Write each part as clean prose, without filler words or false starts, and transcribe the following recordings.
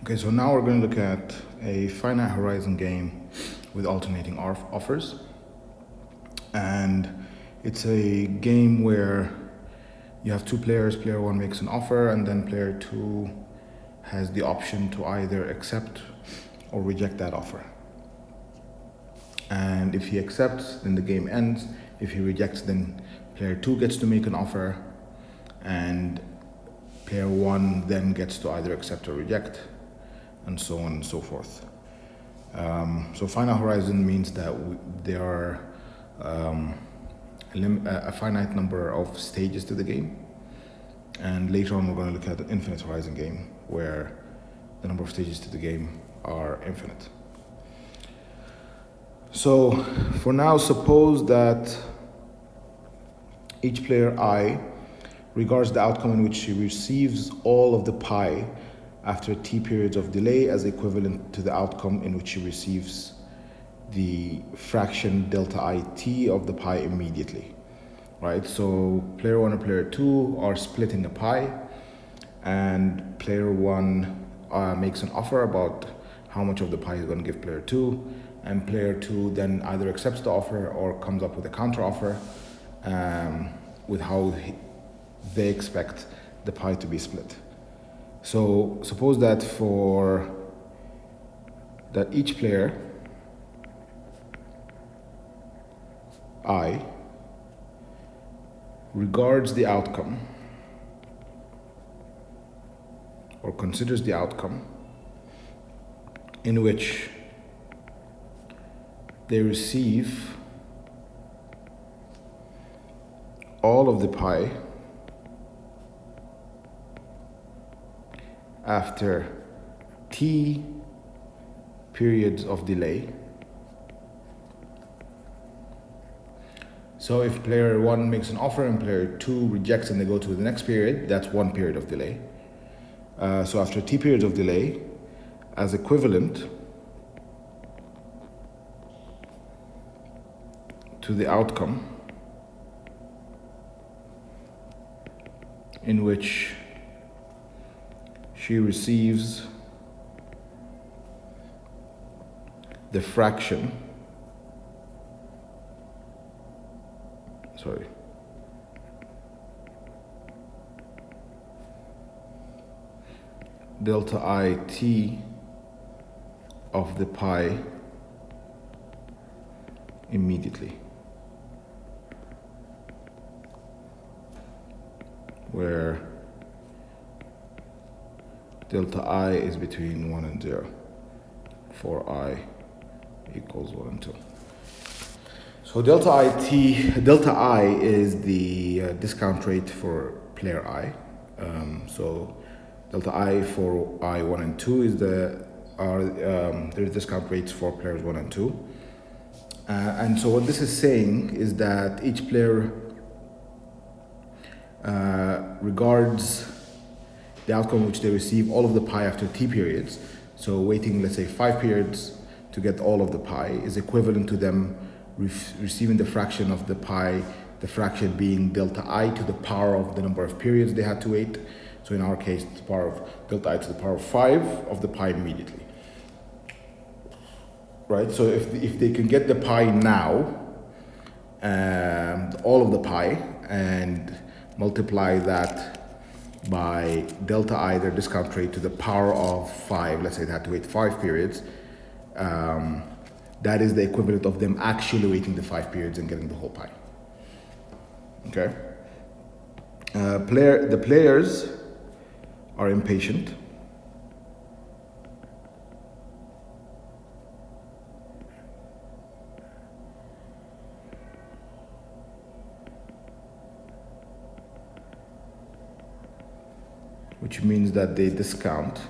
Okay, so now we're going to look at a finite horizon game with alternating offers. And it's a game where you have two players. Player one makes an offer, and then player two has the option to either accept or reject that offer. And if he accepts, then the game ends. If he rejects, then player two gets to make an offer, and player one then gets to either accept or reject, and so on and so forth. So finite horizon means that there are a finite number of stages to the game, and later on we're going to look at an infinite horizon game where the number of stages to the game are infinite. So for now, suppose that each player I regards the outcome in which he receives all of the pi after t periods of delay as equivalent to the outcome in which he receives the fraction delta it of the pi immediately, right? So player one and player two are splitting a pi, and player one makes an offer about how much of the pi he's going to give player two, and player two then either accepts the offer or comes up with a counter offer with how they expect the pie to be split. So suppose that each player I regards the outcome or considers the outcome in which they receive all of the pi after t periods of delay. So if player one makes an offer and player two rejects and they go to the next period, that's 1 period of delay. So after t periods of delay, as equivalent to the outcome in which she receives the fraction, delta it of the pi immediately, where delta I is between 1 and 0 for I equals 1 and 2. So delta I is the discount rate for player I. So delta I for I 1 and 2 is there's discount rates for players 1 and 2. And so what this is saying is that each player regards the outcome which they receive all of the pi after t periods. So waiting, let's say 5 periods to get all of the pi is equivalent to them receiving the fraction of the pi, the fraction being delta I to the power of the number of periods they had to wait. So in our case, the power of delta I to the power of 5 of the pi immediately. Right, so if they can get the pi now, all of the pi, and multiply that by delta I, their discount rate, to the power of 5, let's say they had to wait 5 periods, that is the equivalent of them actually waiting the 5 periods and getting the whole pi. Okay? The players are impatient. Which means that they discount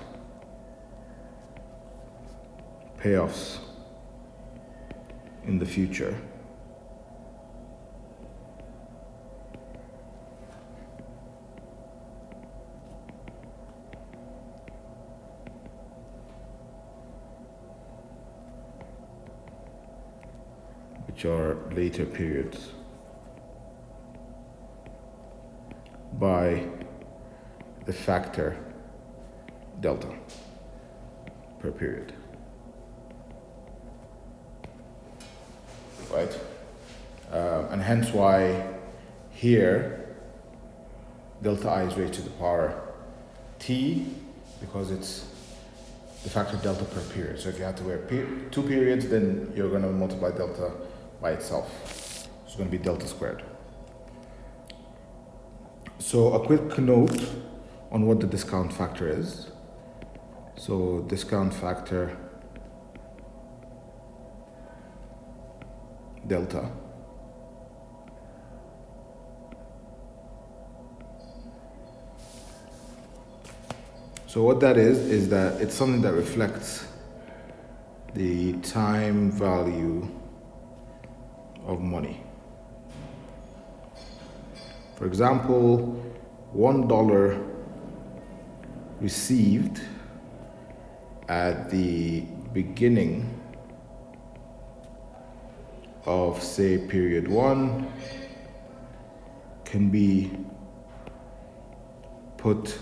payoffs in the future which are later periods by the factor delta. per period. Right? And hence why here delta I is raised to the power t, because it's the factor delta per period. So if you have to wear 2 periods, then you're going to multiply delta by itself. So it's going to be delta squared. So a quick note on what the discount factor is. So discount factor delta so what that is that it's something that reflects the time value of money. For example, $1 received at the beginning of, say, period 1 can be put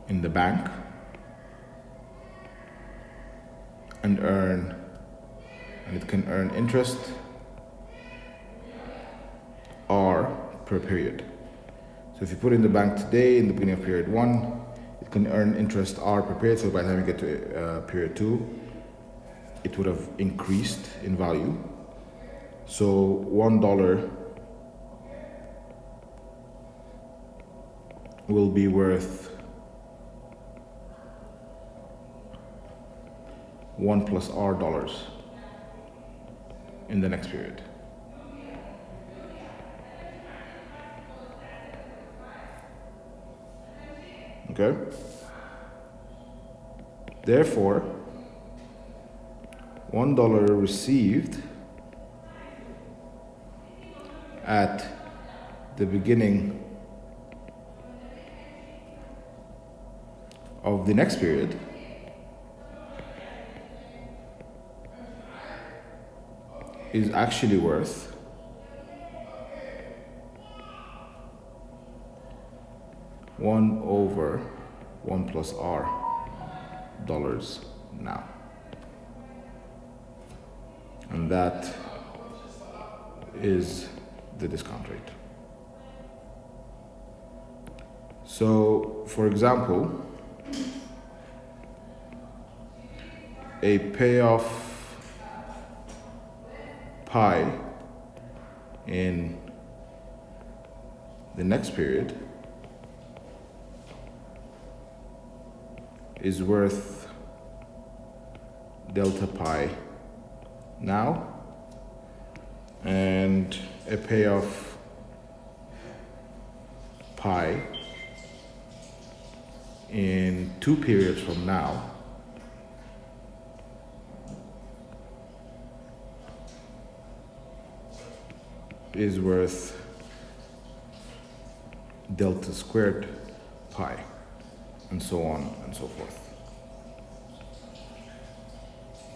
in the bank and it can earn interest R per period. So if you put it in the bank today in the beginning of period 1, it can earn interest R per period. So by the time you get to period 2, it would have increased in value. So $1 will be worth 1 plus R dollars in the next period. Okay? Therefore, $1 received at the beginning of the next period is actually worth $1/1 plus R dollars now. And that is the discount rate. So, for example, a payoff pi in the next period is worth delta pi now, and a payoff pi in 2 periods from now is worth delta squared pi, and so on and so forth.